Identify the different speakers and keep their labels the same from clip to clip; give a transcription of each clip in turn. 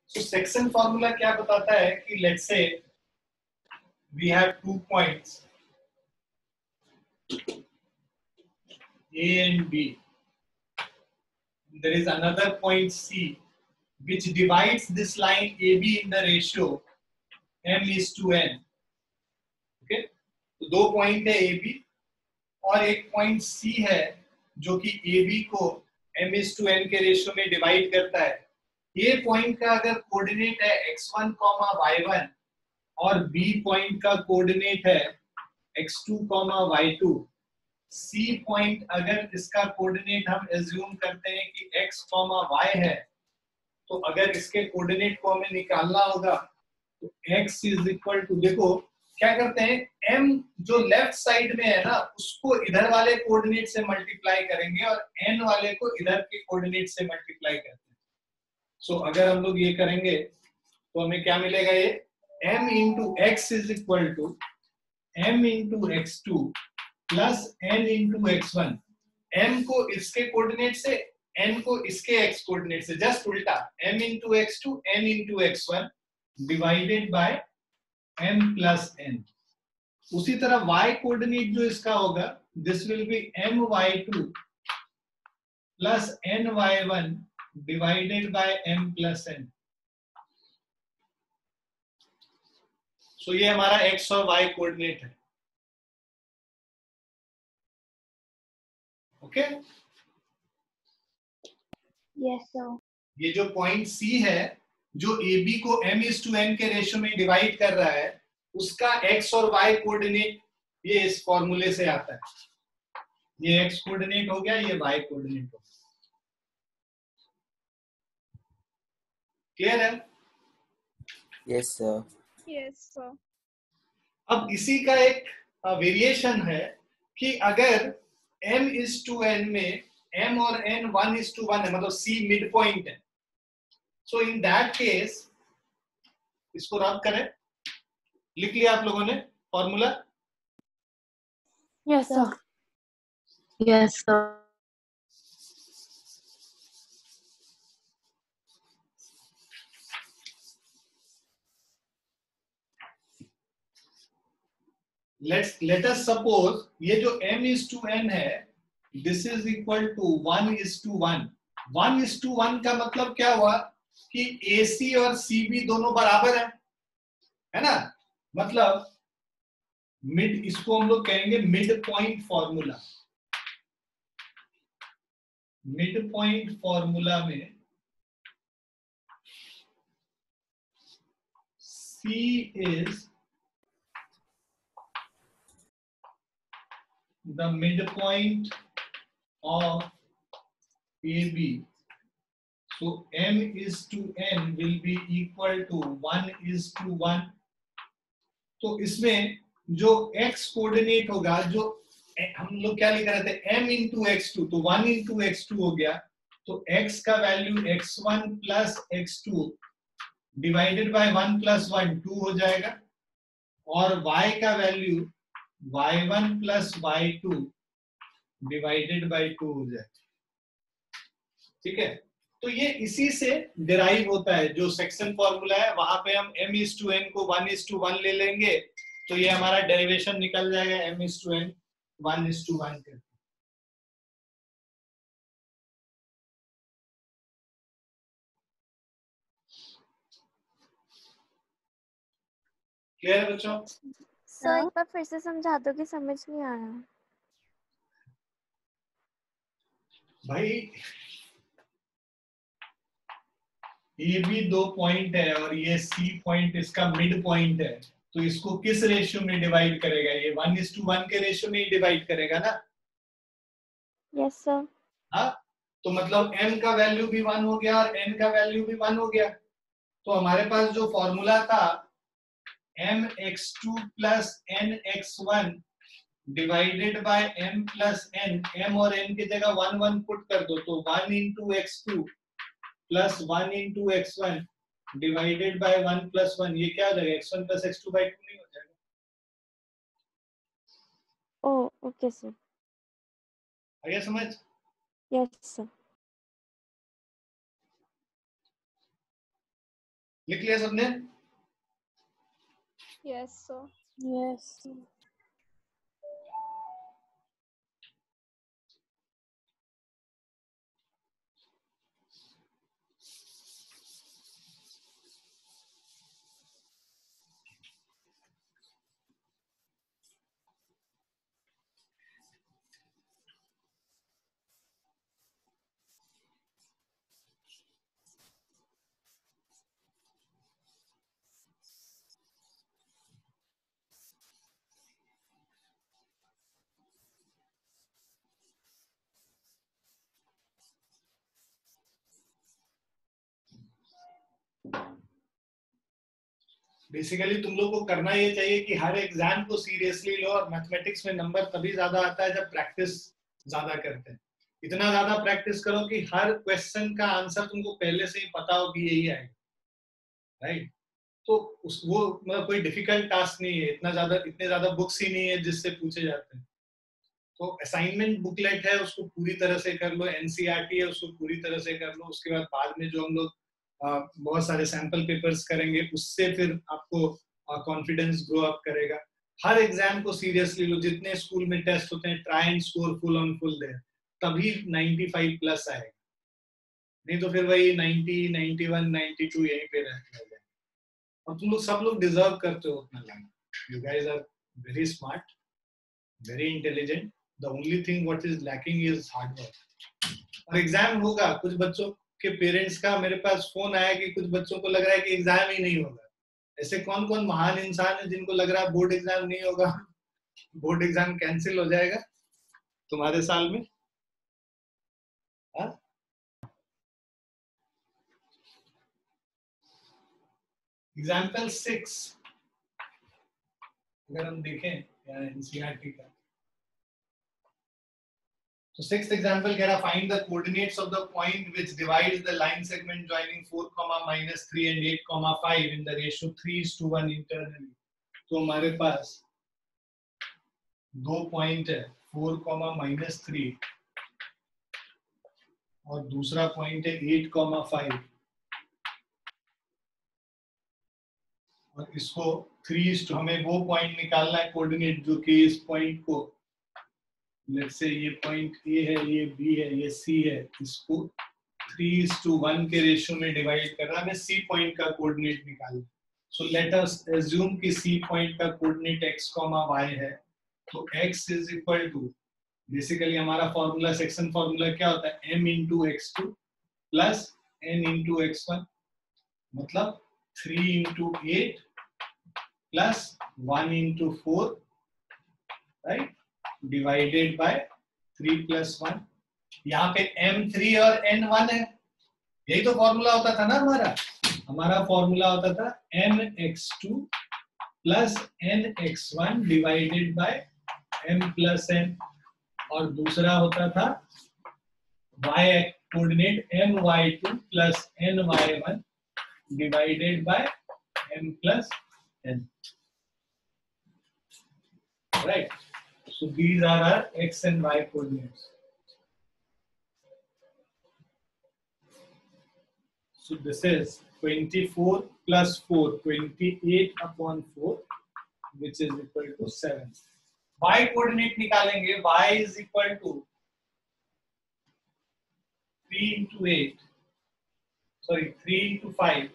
Speaker 1: So section formula क्या बताता है कि let's say we have 2 points A and B. There is another point C which divides this line AB in the ratio m:n. Okay? तो 2 point है AB और एक point C है जो कि AB को m:n के रेशियो में डिवाइड करता है। ये पॉइंट का अगर कोऑर्डिनेट है x1, y1 और B पॉइंट का कोऑर्डिनेट है x2, y2, C पॉइंट अगर इसका कोऑर्डिनेट हम एज्यूम करते हैं कि x, y है, तो अगर इसके कोऑर्डिनेट को हमें निकालना होगा तो x इज इक्वल टू, देखो क्या करते हैं, m जो लेफ्ट साइड में है ना उसको इधर वाले कोऑर्डिनेट से मल्टीप्लाई करेंगे और n वाले को इधर के कोऑर्डिनेट से मल्टीप्लाई करते हैं। सो अगर हम लोग ये करेंगे तो हमें क्या मिलेगा, ये m into x is equal to m into x2 plus n into x1। m को इसके कोऑर्डिनेट से, n को इसके x कोऑर्डिनेट से, जस्ट उल्टा, m into x2 n into x1 divided by m plus n। उसी तरह y कोऑर्डिनेट जो इसका होगा, this will be my2 plus ny1 divided by m plus n। सो ये हमारा x और y कोऑर्डिनेट है। Okay,
Speaker 2: yes sir.
Speaker 1: ये जो पॉइंट C है जो AB को m:n के रेशियो में डिवाइड कर रहा है, उसका x और y कोऑर्डिनेट ये इस फॉर्मूले से आता है। ये x कोऑर्डिनेट हो गया, ये y कोऑर्डिनेट हो गया। क्लियर है?
Speaker 3: Yes sir.
Speaker 2: Yes sir.
Speaker 1: अब इसी का एक वेरिएशन है कि अगर m:n में m और n 1:1 है, मतलब C मिड पॉइंट है, सो इन दैट केस इसको रब करें। लिख लिया आप लोगों ने formula?
Speaker 2: Yes sir.
Speaker 4: Yes sir.
Speaker 1: let us suppose ये जो m:n है, दिस इज इक्वल टू 1:1। 1:1 का मतलब क्या हुआ कि AC और CB दोनों बराबर है ना? मतलब मिड, इसको हम लोग कहेंगे mid point formula. Mid point formula में C is the midpoint of AB. So m:n will be equal to 1:1। तो इसमें जो x कोऑर्डिनेट होगा, जो हम लोग क्या लिख रहे थे, m इंटू x2, तो 1 इंटू x2 हो गया, तो x का value x1 plus x2 divided by 1 plus 1 2 हो जाएगा, और y का value y1 plus y2 divided by 2 हो जाएगा। ठीक है, तो ये इसी से डिराइव होता है, जो सेक्शन फॉर्मूला है वहां पे हम m:n को 1:1 ले लेंगे, तो ये हमारा डेरिवेशन निकल जाएगा m:n 1:1 करके। क्लियर है बच्चों?
Speaker 2: सर एक बार फिर से समझा दो कि समझ नहीं आया।
Speaker 1: भाई ये भी 2 पॉइंट है और ये C पॉइंट इसका मिड पॉइंट है, तो इसको किस रेशियो में डिवाइड करेगा? ये 1:1 के रेशियो में ही डिवाइड करेगा ना?
Speaker 2: Yes sir.
Speaker 1: हाँ, तो मतलब m का वैल्यू भी 1 हो गया और n का वैल्यू भी 1 हो गया, तो हमारे पास जो फॉर्मूला था mx2 plus nx1 divided by m plus n, m और n की जगह 1 1 पुट कर दो, तो 1 into x2 plus 1 into x1 divided by 1 plus 1, ये क्या हो जाएगा, x1 प्लस x2 बाय 2 नहीं हो जाएगा?
Speaker 2: ओ ओके सर।
Speaker 1: आ गया समझ?
Speaker 2: Yes sir.
Speaker 1: लिख लिया सबने?
Speaker 2: Yes sir.
Speaker 4: Yes.
Speaker 1: बेसिकली तुम लोग को करना ये चाहिए कि हर एग्जाम को सीरियसली लो, और मैथमेटिक्स में नंबर तभी ज्यादा आता है जब प्रैक्टिस ज्यादा करते हैं। इतना ज्यादा प्रैक्टिस करो कि हर क्वेश्चन का आंसर तुमको पहले से ही पता हो कि यही आएगा, राइट? तो वो मतलब कोई डिफिकल्ट टास्क नहीं है, इतने ज्यादा बुक्स ही नहीं है जिससे पूछे जाते हैं। तो असाइनमेंट बुकलेट है, उसको पूरी तरह से कर लो, एनसीईआरटी है उसको पूरी तरह से कर लो। उसके बाद में जो हम लोग बहुत सारे सैंपल पेपर्स करेंगे, उससे फिर आपको कॉन्फिडेंस ग्रो अप करेगा। हर एग्जाम को सीरियसली लो, जितने स्कूल में टेस्ट होते हैं try and score full on full there, तभी 95 प्लस आएगा। नहीं तो फिर वही 90, 91, 92 यहीं पे रह जाएगा। और तुम लोग सब लोग डिजर्व करते हो उतना लाना। You guys are very smart, very intelligent. The only thing what is lacking is hard work. और एग्जाम होगा, कुछ बच्चों के पेरेंट्स का मेरे पास फोन आया कि कुछ बच्चों को लग रहा है कि एग्जाम ही नहीं होगा। ऐसे कौन कौन महान इंसान है जिनको लग रहा है बोर्ड एग्जाम नहीं होगा, बोर्ड एग्जाम कैंसिल हो जाएगा तुम्हारे साल में? एग्जाम्पल 6 अगर हम देखें एनसीईआरटी का, तो सिक्स्थ एग्जांपल कह रहा find the coordinates of the point which divides the line segment joining 4, -3 and 8, 5 in the ratio 3:1 internally. तो हमारे पास दो पॉइंट है 4, -3 और दूसरा पॉइंट है 8, 5 और इसको 3 हमें वो पॉइंट निकालना है कोऑर्डिनेट जो कि इस पॉइंट को, लेट्स से ये पॉइंट ए है, ये बी है, ये सी है, इसको 3:1 के रेशियो में डिवाइड कर रहा है। हमें सी पॉइंट का कोऑर्डिनेट निकालना। सो लेट अस अज्यूम कि सी पॉइंट का कोऑर्डिनेट x, y है। तो x is equal to, basically हमारा फॉर्मूला, सेक्शन फॉर्मूला क्या होता है, m into x2 plus n into x1, मतलब 3 into 8 plus 1 into 4, right, divided by 3 plus 1। यहाँ पे m3 और n1 है, यही तो फॉर्मूला होता था ना हमारा फॉर्मूला होता था mx2 plus nx1 divided by m plus n, और दूसरा होता था y coordinate my2 plus ny1 divided by m plus n, right? So these are our x and y coordinates. So this is 24 plus 4, 28 upon 4, which is equal to 7. Y coordinate निकालेंगे, y is equal to 3 into 8, sorry 3 into 5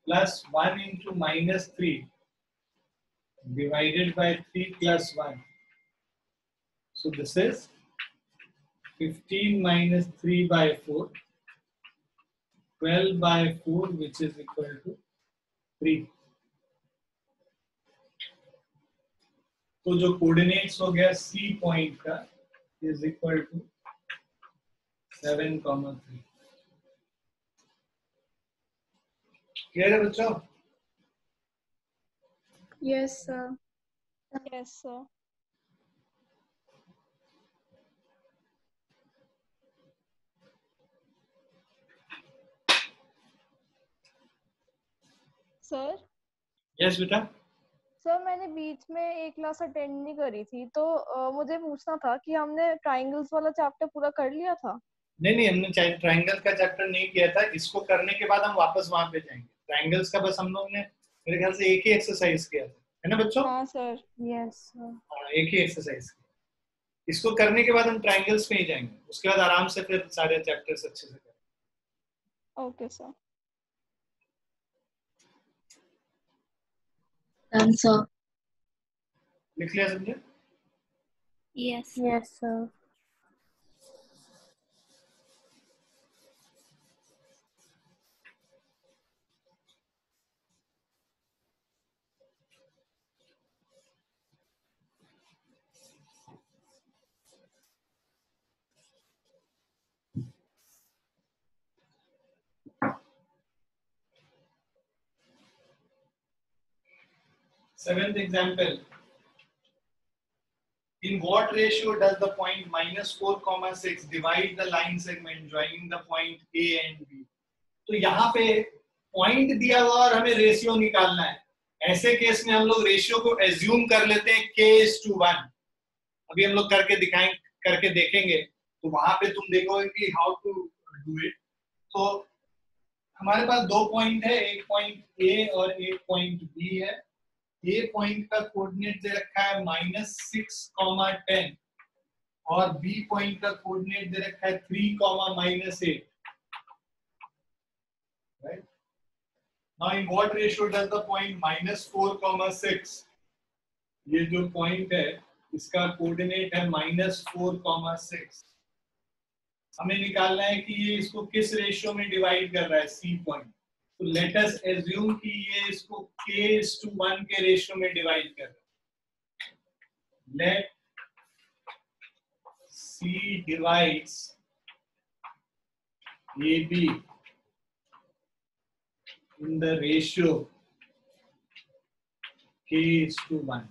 Speaker 1: plus 1 into -3 divided by 3 plus 1. So this is 15 minus 3 by 4, 12 by 4, which is equal to 3. तो जो coordinates हो गया सी point का is equal to 7,3। Clear है बच्चों?
Speaker 4: Yes, sir.
Speaker 2: Yes sir. Sir
Speaker 1: yes बेटा।
Speaker 2: Sir मैंने बीच में एक क्लास अटेंड नहीं करी थी, तो मुझे पूछना था कि हमने ट्राइंगल्स वाला चैप्टर पूरा कर लिया था?
Speaker 1: नहीं हमने ट्रायंगल का चैप्टर नहीं किया था, इसको करने के बाद हम वापस वहां पे जाएंगे। ट्रायंगल्स का बस हम लोग ने मेरे ख्याल से एक ही एक्सरसाइज किया था, है ना बच्चों?
Speaker 5: हाँ सर।
Speaker 2: Yes sir.
Speaker 1: हाँ, एक ही एक्सरसाइज किया। इसको करने के बाद हम ट्रायंगल्स पे ही जाएंगे, उसके बाद आराम से फिर सारे चैप्टर्स अच्छे से करेंगे।
Speaker 5: Okay sir.
Speaker 4: Done, sir.
Speaker 1: लिख लिया समझे?
Speaker 2: Yes yes sir.
Speaker 1: Seventh example. In what ratio does the point -4,6 divide the line segment joining the point A and B? तो यहाँ पे पॉइंट दिया हुआ और हमें रेशियो निकालना है। ऐसे केस में हम लोग रेशियो को एज्यूम कर लेते हैं k:1। अभी हम लोग करके देखेंगे, तो वहां पे तुम देखोगे कि हाउ टू डू इट। तो हमारे पास दो पॉइंट है, एक पॉइंट A और एक पॉइंट B है। ए पॉइंट का कोऑर्डिनेट दे रखा है -6,10 और बी पॉइंट का कोऑर्डिनेट दे रखा है 3,-8। Right? Now in what ratio does the point -4,6, ये जो पॉइंट है इसका कोऑर्डिनेट है -4,6। हमें निकालना है कि ये इसको किस रेशियो में डिवाइड कर रहा है, सी पॉइंट। तो लेट अस एज्यूम कि ये इसको k:1 के रेशियो में डिवाइड कर रहा है। Let C divides AB in the ratio k:1।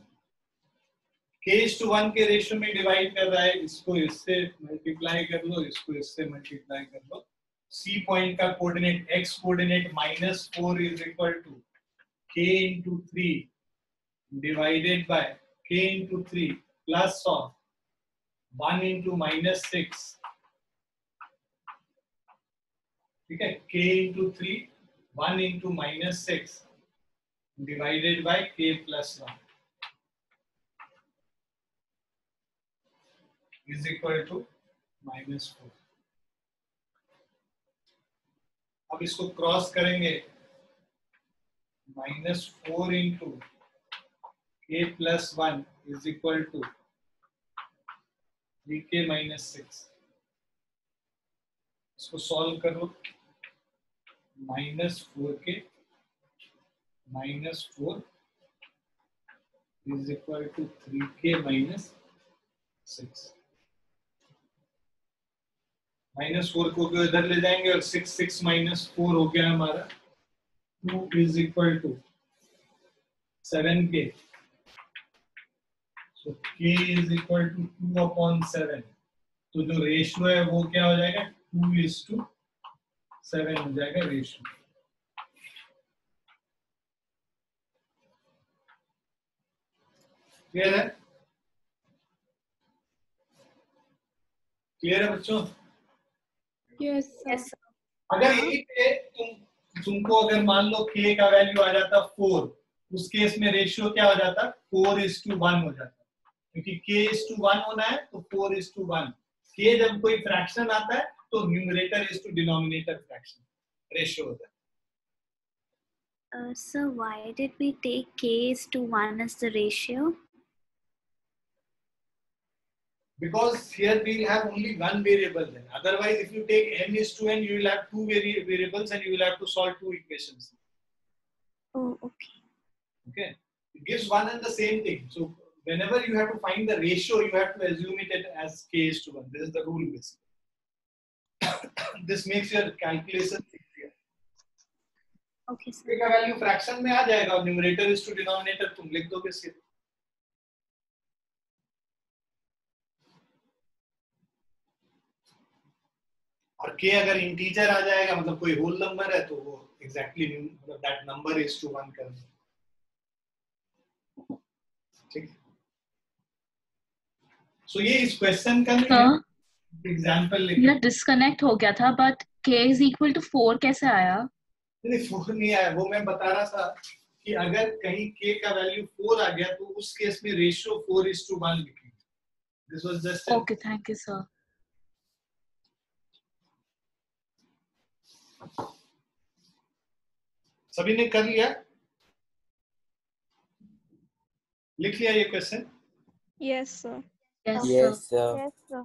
Speaker 1: k:1 के रेशियो में डिवाइड कर रहा है, इसको इससे मल्टीप्लाई कर लो, इसको इससे मल्टीप्लाई कर लो। C पॉइंट का coordinate x coordinate -4 is equal to k into 3 divided by k into 3 plus of 1 into -6, ठीक है, k into 3 1 into -6 divided by k plus 1 is equal to -4। अब इसको क्रॉस करेंगे, -4 into k plus 1 is equal to 3k -6। इसको solve करो, -4k -4 is equal to 3k -6। -4 को इधर ले जाएंगे और 6 -4 हो गया हमारा 2 is equal to 7k। So k is equal to 2/7। तो जो रेशियो है वो क्या हो जाएगा, 2:7 हो जाएगा रेशियो। क्लियर है? क्लियर है बच्चों?
Speaker 5: यस
Speaker 1: अगर यही पे तुमको अगर मान लो k का वैल्यू आ जाता 4, उस केस में रेशियो क्या हो जाता, 4:1 हो जाता, क्योंकि k:1 होना है तो 4:1। k जब कोई फ्रैक्शन आता है तो numerator is to denominator fraction ratio होता है।
Speaker 2: Sir, why did we take k:1 as the ratio?
Speaker 1: Because here we have only one variable then. Otherwise, if you take n:n, you will have two variables and you will have to solve two equations.
Speaker 2: Oh, okay.
Speaker 1: Okay, it gives one and the same thing. So whenever you have to find the ratio, you have to assume it as k:1. This is the rule basically. This makes your calculation easier.
Speaker 2: Okay, sir.
Speaker 1: k का value fraction में आ जाएगा और numerator is to denominator तुम लिख दोगे सिर्फ। और k अगर इंटीजर आ जाएगा, मतलब कोई होल नंबर है, तो वो एग्जैक्टली मतलब दैट नंबर इज टू 1 कर दो। ठीक है, सो ये इस क्वेश्चन का नहीं है, एग्जाम्पल
Speaker 4: ना
Speaker 1: लिखे।
Speaker 4: डिस्कनेक्ट हो गया था, but k is equal to 4 कैसे आया?
Speaker 1: नहीं 4 नहीं आया, वो मैं बता रहा था कि अगर कहीं k का वैल्यू 4 आ गया तो उस केस में रेशियो 4:1 लिखेंगे। This was just
Speaker 4: Okay, thank you, sir.
Speaker 1: सभी ने कर लिया, लिख लिया ये question?
Speaker 2: Yes, sir.
Speaker 4: Yes, sir.
Speaker 3: Yes, sir.
Speaker 2: Yes, sir.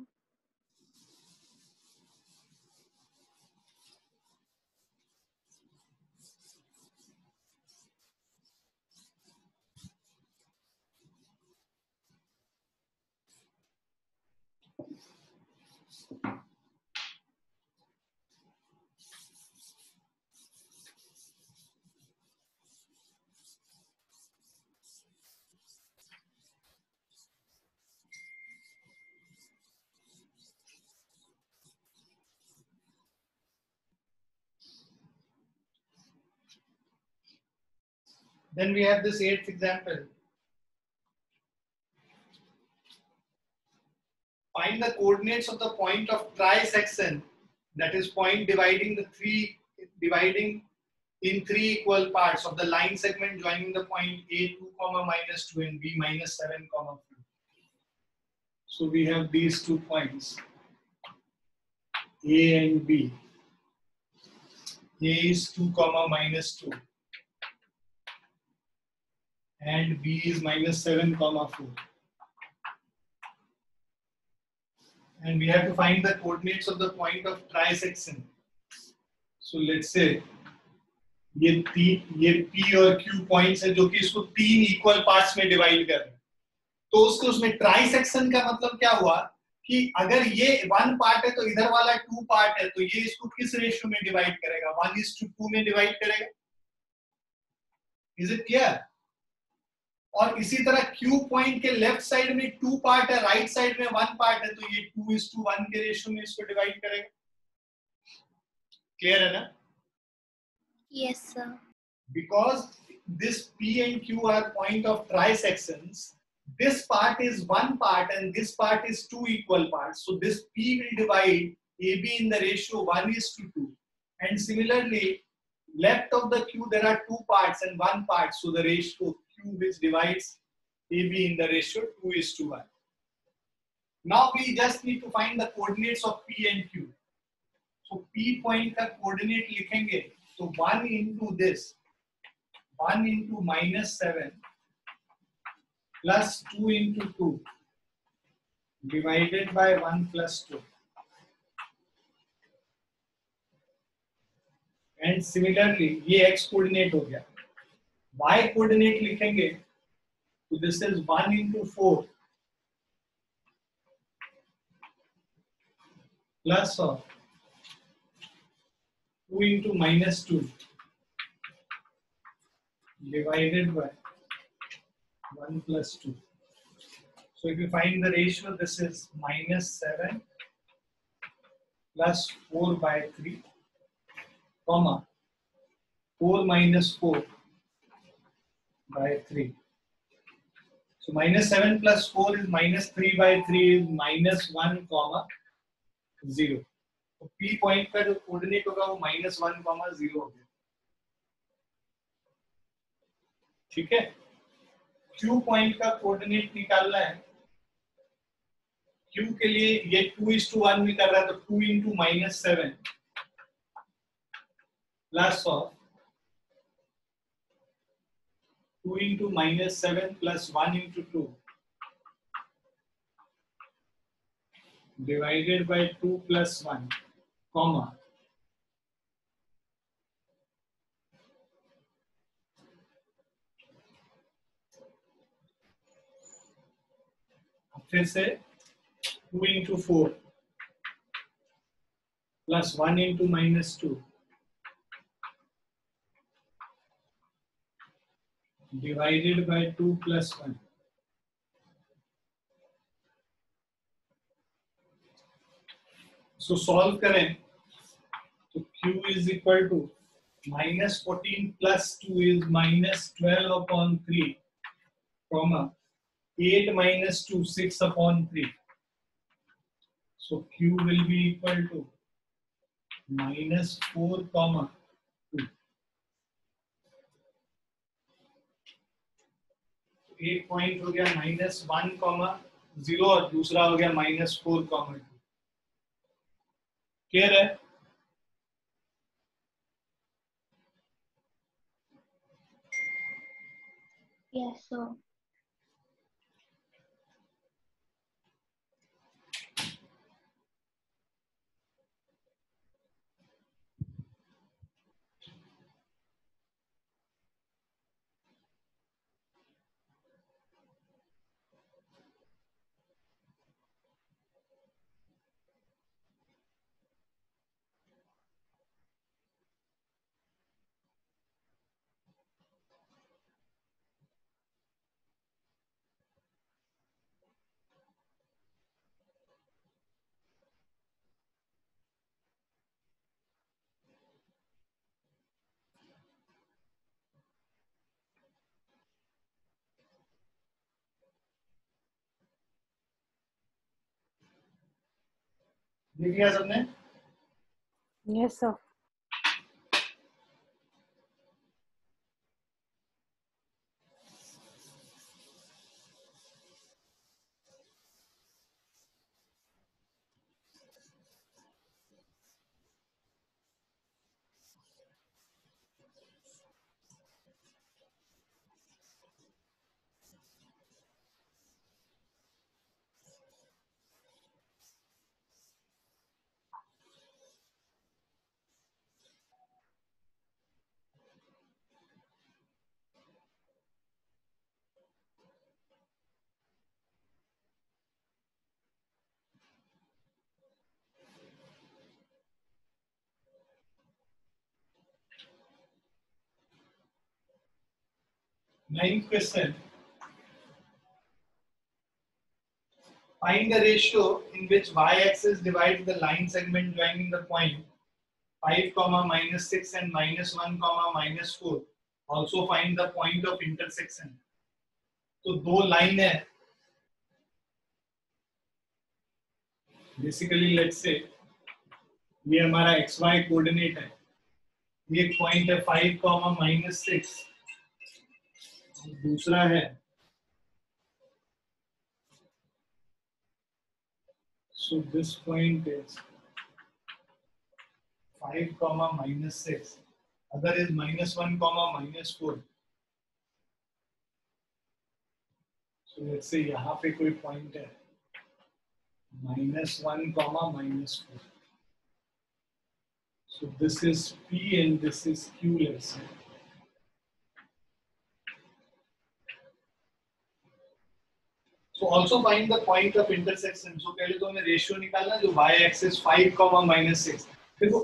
Speaker 1: Then we have this 8th example. Find the coordinates of the point of trisection, that is point dividing in 3 equal parts of the line segment joining the point A2, -2 and B -7, 3. So we have these 2 points, A and B. A is 2, -2 and B is -7, 4. And we have to find the coordinates of the point of trisection. So let's say ये P और Q points है जो कि इसको 3 equal parts में divide कर रहे हैं। तो उसमें ट्राइसेक्शन का मतलब क्या हुआ कि अगर ये 1 पार्ट है तो इधर वाला 2 पार्ट है, तो ये इसको किस रेशियो में डिवाइड करेगा? 1:2 में डिवाइड करेगा। Is it clear? और इसी तरह Q पॉइंट के लेफ्ट साइड में 2 पार्ट है, राइट साइड में 1 पार्ट है, तो ये 2:1 के रेशियो में इसको डिवाइड करेगा। क्लियर है ना?
Speaker 2: Yes, sir.
Speaker 1: Because this P and Q are point of trisections, this part is 1 part and this part is 2 equal parts. So this P will divide AB in the ratio 1:2. And similarly, left of the Q there are 2 parts and 1 part. So the ratio Q which divides AB in the ratio 2:1. Now we just need to find the coordinates of P and Q. So P point का coordinate लिखेंगे तो 1 into this, 1 into -7 plus 2 into 2 divided by 1 plus 2. And similarly, ये x coordinate हो गया. Y coordinate लिखेंगे तो this is 1 into 4 plus of 2 into -2 divided by 1 plus 2. So if you find the ratio, this is -7 plus 4 by 3, comma 4 minus 4 by 3. So -7 plus 4 is -3 by 3 is -1, 0. तो P point का जो coordinate होगा वो -1, 0 हो गया। ठीक है? Q पॉइंट का कोऑर्डिनेट निकालना है। Q के लिए ये 2:1 में कर रहा है तो 2 into -7 plus of 2 into -7 plus 1 into 2 divided by 2 plus 1, comma फिर से 2 into 4 plus 1 into -2 divided by 2 plus 1. So solve करें तो Q is equal to -14 plus 2 is -12/3, comma 8 minus 2, 6/3. So Q will be equal to -4, 2. एक point हो गया -1, 0 और दूसरा हो गया -4, 2. क्लियर है?
Speaker 4: Yes, sir.
Speaker 1: देख लिया सबने?
Speaker 5: Yes, sir.
Speaker 1: Ninth question. Find the ratio in which y-axis divides the line segment joining the point 5, -6 and -1, -4. Also find the point of intersection. तो दो लाइन है. बेसिकली लेट्स से ये हमारा xy coordinate है. ये एक पॉइंट है 5, -6. दूसरा है so this point is 5, -6. Other is -1, -4. So let's say यहाँ पे कोई पॉइंट है -1, -4. So this is P and this is Q, let's say. So also find the point of intersection. So पहले तो हमें रेशियो निकालना जो y एक्सिस 5, -6. देखो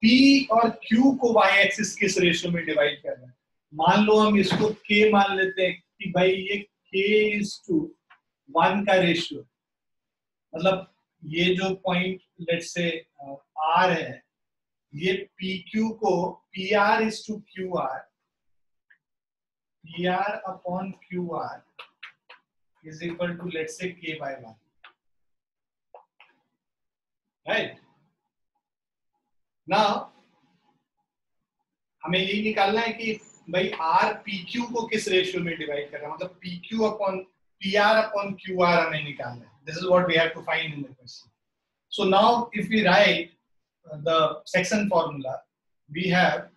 Speaker 1: P और Q को y एक्सिस किस रेशियो में डिवाइड करना है. मान लो हम इसको K मान लेते हैं कि भाई ये K:1 का रेशियो. मतलब ये जो पॉइंट लेट्स से R है, ये PQ को PR:QR, PR/QR is equal to let's say K/1, right? Now हमें यही निकालना है कि भाई R PQ को किस रेशियो में डिवाइड कर रहा है. मतलब PR/QR हमें निकालना है. This is what we have to find in the question. So now if we write the section formula, we have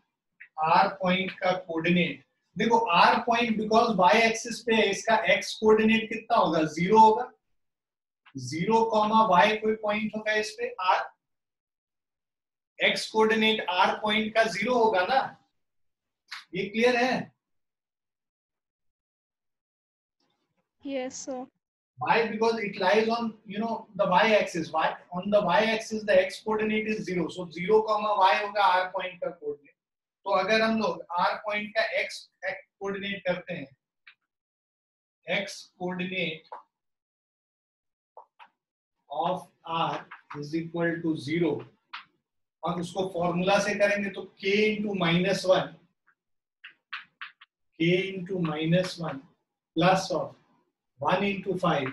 Speaker 1: R point का कोऑर्डिनेट. देखो R point because y axis पे है, इसका x कोऑर्डिनेट कितना होगा? 0 होगा. 0, y कोई point होगा इस पे R. x coordinate R point का 0 होगा ना. ये क्लियर है?
Speaker 2: Yes, sir.
Speaker 1: Why? Because it lies on the y axis. Why? On the y axis the x coordinate is 0. So 0, y होगा R पॉइंट का कोऑर्डिनेट. तो अगर हम लोग R पॉइंट का x कोऑर्डिनेट करते हैं, x coordinate of R is equal to 0 और उसको फॉर्मूला से करेंगे तो k into -1 plus of 1 into 5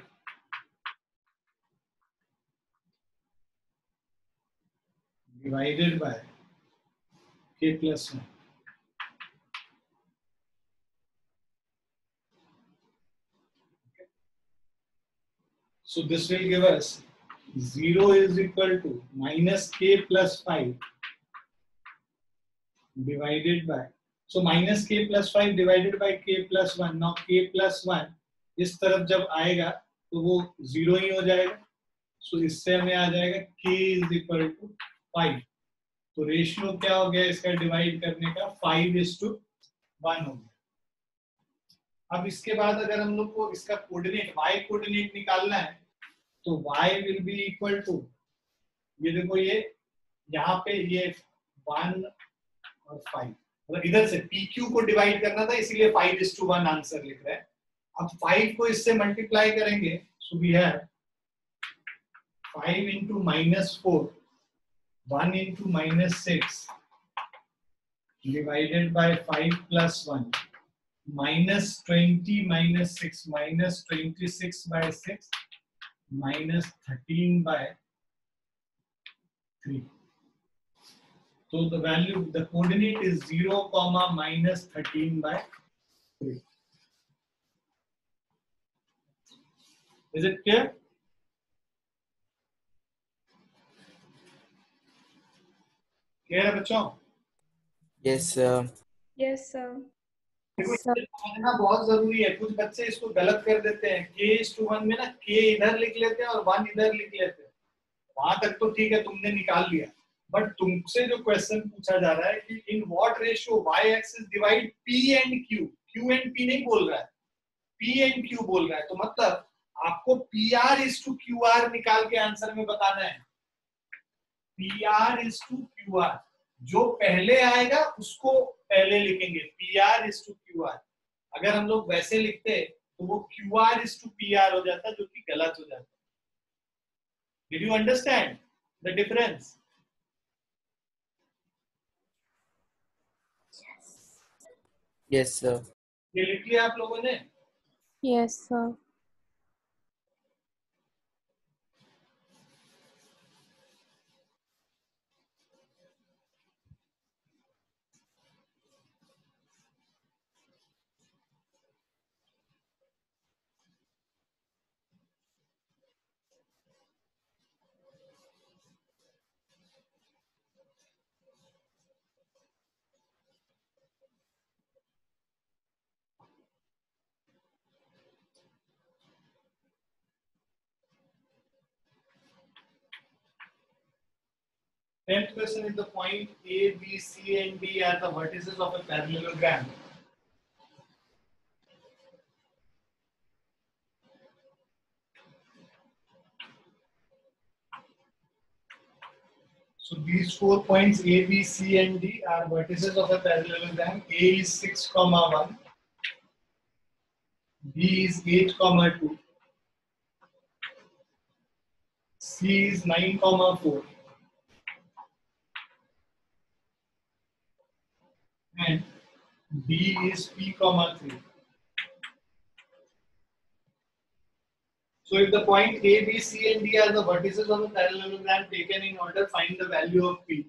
Speaker 1: divided by k plus 1. So this will give us 0 is equal to minus k plus 5 divided by, so minus k plus 5 divided by k plus 1. Now k plus 1 इस तरफ जब आएगा तो वो 0 ही हो जाएगा. So इससे हमें आ जाएगा k is equal to 5. तो रेशियो क्या हो गया इसका डिवाइड करने का, 5:1 हो गया. अब इसके बाद अगर हम लोग को इसका कोऑर्डिनेट y कोऑर्डिनेट निकालना है तो y will be equal to, ये देखो ये यहाँ पे ये 1 और 5, मतलब इधर से PQ को डिवाइड करना था इसीलिए 5:1 आंसर लिख रहे हैं. अब 5 को इससे मल्टीप्लाई करेंगे, so we have 5 into -4, 1 into -6 divided by 5 plus 1, minus 20 minus 6, minus 26 by 6, minus 13 by 3. So the value, the coordinate is 0, minus 13 by 3. Is it clear? Clear है बच्चों?
Speaker 3: Yes, sir.
Speaker 2: Yes, sir.
Speaker 1: देखो इसे समझना बहुत जरूरी है. कुछ बच्चे इसको गलत कर देते हैं. k:1 में ना k इधर लिख लेते हैं और 1 इधर लिख लेते हैं. वहां तक तो ठीक है, तुमने निकाल लिया. बट तुमसे जो क्वेश्चन पूछा जा रहा है कि in what ratio y axis divide p and q, q and p नहीं बोल रहा है, p एंड q बोल रहा है. तो मतलब आपको PR:QR निकाल के आंसर में बताना है. PR:QR, जो पहले आएगा उसको पहले लिखेंगे. PR:QR. अगर हम लोग वैसे लिखते तो वो QR:PR हो जाता, जो कि गलत हो जाता. Did you understand the difference?
Speaker 3: Yes, sir.
Speaker 1: ये लिख लिया आप लोगों ने?
Speaker 5: Yes, sir.
Speaker 1: Tenth question is the point A, B, C, and D are the vertices of a parallelogram. So these 4 points A, B, C, and D are vertices of a parallelogram. A is 6, 1. B is 8, 2. C is 9, 4. And D is P, 3. So if the point A, B, C, and D are the vertices of a parallelogram taken in order, find the value of P.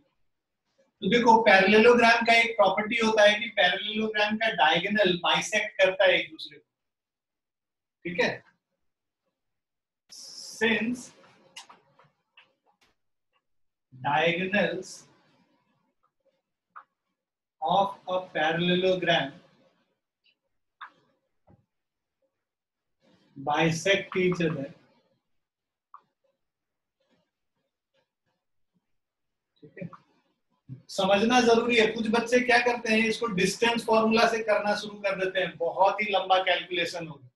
Speaker 1: तो देखो parallelogram का एक property होता है कि parallelogram का diagonal bisect करता है एक दूसरे को. ठीक है? Since diagonals of a parallelogram bisect each other, ठीक है, समझना जरूरी है. कुछ बच्चे क्या करते हैं, इसको डिस्टेंस फॉर्मूला से करना शुरू कर देते हैं. बहुत ही लंबा कैलकुलेशन होगा.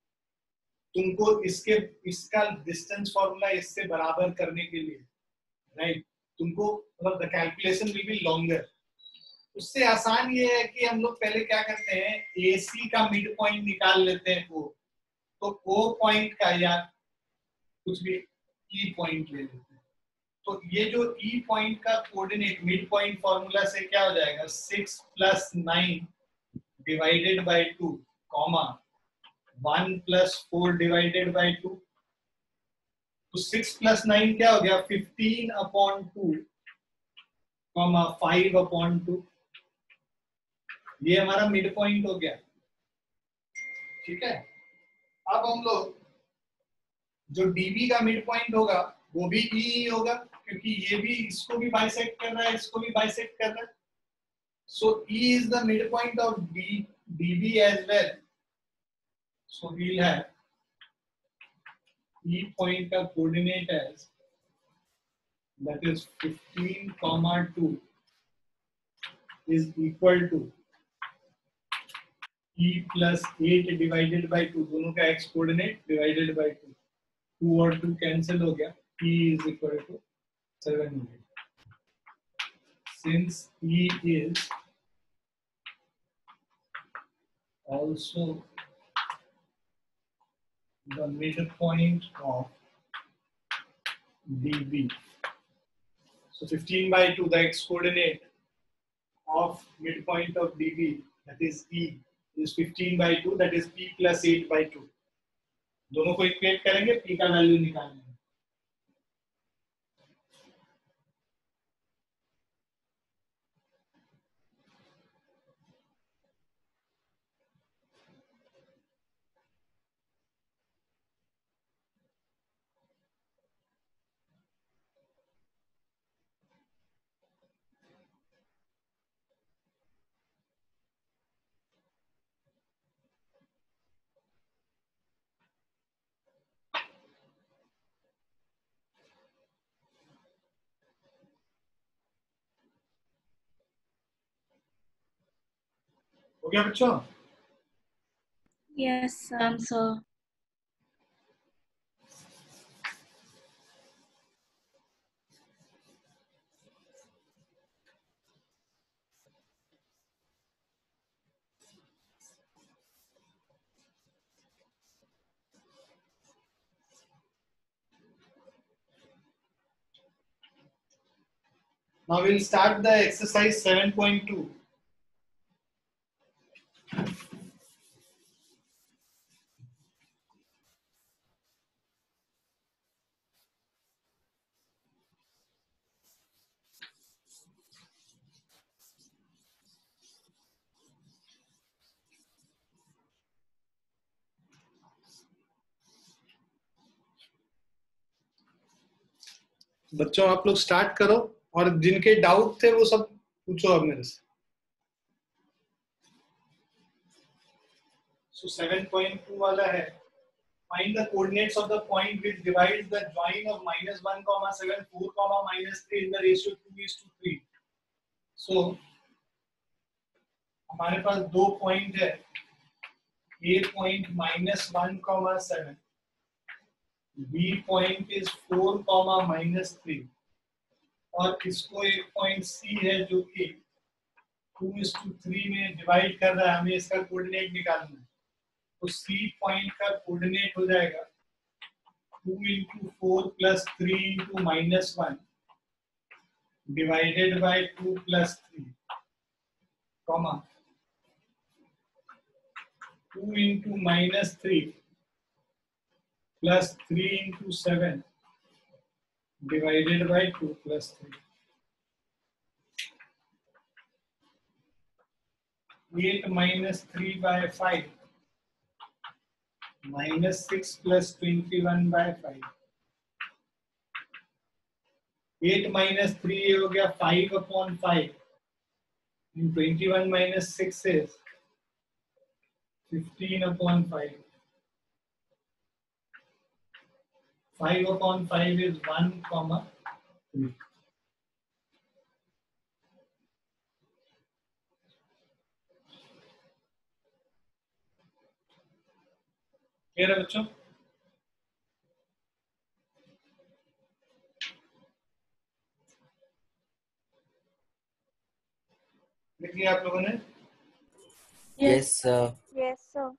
Speaker 1: तुमको इसका डिस्टेंस फॉर्मूला इससे बराबर करने के लिए, राइट, तुमको मतलब the calculation will be longer. उससे आसान ये है कि हम लोग पहले क्या करते हैं, AC का मिड पॉइंट निकाल लेते हैं. वो तो O पॉइंट का या कुछ भी E पॉइंट ले लेते हैं. तो ये जो E पॉइंट का कोऑर्डिनेट मिड पॉइंट फॉर्मूला से क्या हो जाएगा, 6 + 9 डिवाइडेड बाय 2, 1 + 4 डिवाइडेड बाय 2. तो 6 + 9 क्या हो गया, 15/2 कॉमा 5/2। ये हमारा मिड पॉइंट हो गया। ठीक है, अब हम लोग जो डीबी का मिड पॉइंट होगा वो भी ई होगा, क्योंकि ये भी इसको भी बाइसेक्ट कर रहा है, इसको भी बाइसेक्ट कर रहा है। So E is the mid point of DB as well. So we'll have E point का coordinate as that is 15,2 is equal to E plus 8 divided by 2, दोनों का x coordinate divided by 2, 2 और 2 cancel हो गया, E is equal to 700. Since E is also the midpoint of DB, so 15/2, the x coordinate of midpoint of DB, that is E, is 15/2, that is P plus 8/2. दोनों को equate करेंगे, P का value निकालेंगे। हो गया बच्चों?
Speaker 5: Yes, sir.
Speaker 4: sir.
Speaker 1: Now we'll start the exercise 7.2. बच्चों आप लोग स्टार्ट करो, और जिनके डाउट थे वो सब पूछो अब मेरे से। So 7.2 वाला है, find the coordinates of the point which divides the join of -1,7, 4, -3 in the ratio 2:3. So हमारे पास दो पॉइंट है, A point -1, 7, B point is 4, -3, और इसको एक पॉइंट C है जो कि 2:3 में डिवाइड कर रहा है, हमें इसका कोऑर्डिनेट निकालना है। तो C पॉइंट का कोऑर्डिनेट हो जाएगा 2 × 4 + 3 × -1 divided by 2 + 3, comma 2 × -3 + 3 × 7 divided by 2 + 3. 8 - 3/5 -6 + 21/5. 8 - 3 हो गया 5/5, and 21 - 6 is 15/5. 5/5 is 1, 3. क्लियर है बच्चों? लिख लिया आप लोगों ने?
Speaker 3: Yes, sir.
Speaker 2: Yes, sir.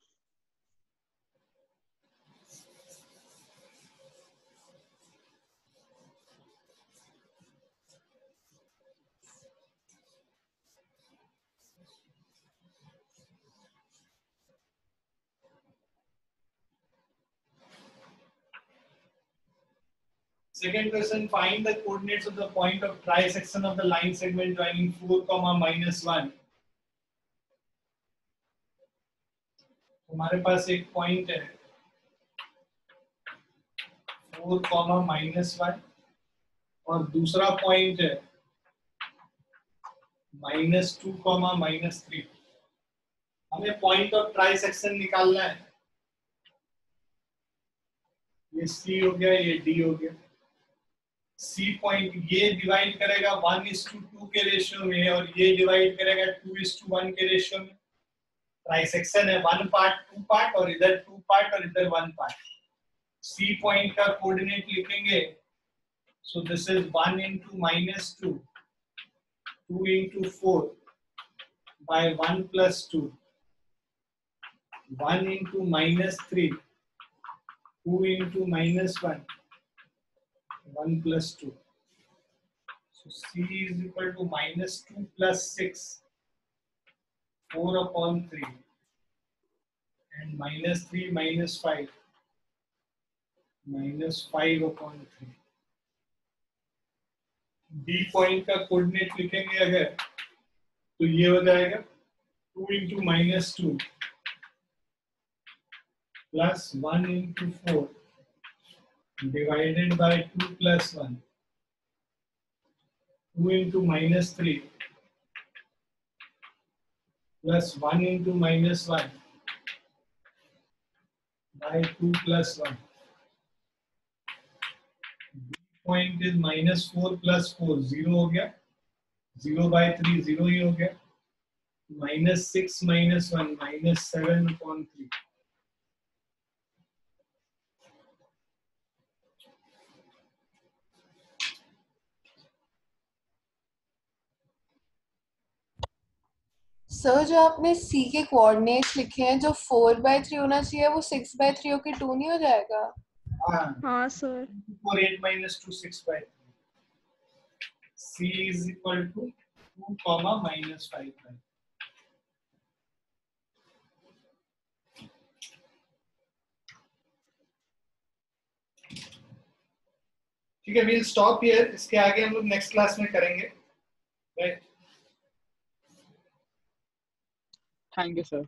Speaker 1: Second question, find the coordinates of the point of trisection of the line segment joining 4, -1. हमारे पास एक पॉइंट है 4, -1 और दूसरा पॉइंट है -2, -3. हमें पॉइंट ऑफ ट्राइसेक्शन निकालना है. ये C हो गया, ये D हो गया. C पॉइंट ये डिवाइड करेगा 1:2 के रेशियो में और ये डिवाइड करेगा 2:1 के रेशियो में. ट्राइसेक्शन है 1 पार्ट 2 पार्ट और इधर 2 पार्ट और इधर 1 पार्ट. C पॉइंट का कोऑर्डिनेट लिखेंगे. So this is 1 into -2, 2 into 4 by 1 plus 2, 1 into -3, 2 into -1, 1 plus 2. So C is equal to -2 plus 6, 4/3, and -3 -5, -5/3. D point का कोऑर्डिनेट लिखेंगे अगर तो ये हो जाएगा 2 into -2 plus 1 into 4 divided by 2 plus 1, 2 into -3 plus 1 into -1 by 2 plus 1. Point is -4 plus 4, 0 हो गया. 0/3 0 ही हो गया. -6 -1 -7/3.
Speaker 5: सर जो आपने C के कोऑर्डिनेट्स लिखे हैं, जो 4/3 होना चाहिए वो 6/3 होके 2 नहीं हो जाएगा?
Speaker 2: हाँ sir.
Speaker 1: 4 8 -2 6/3. C is equal to 2, -5/3. ठीक है, we'll stop here. इसके आगे हम लोग नेक्स्ट क्लास में करेंगे. राइट.
Speaker 6: Thank you, sir.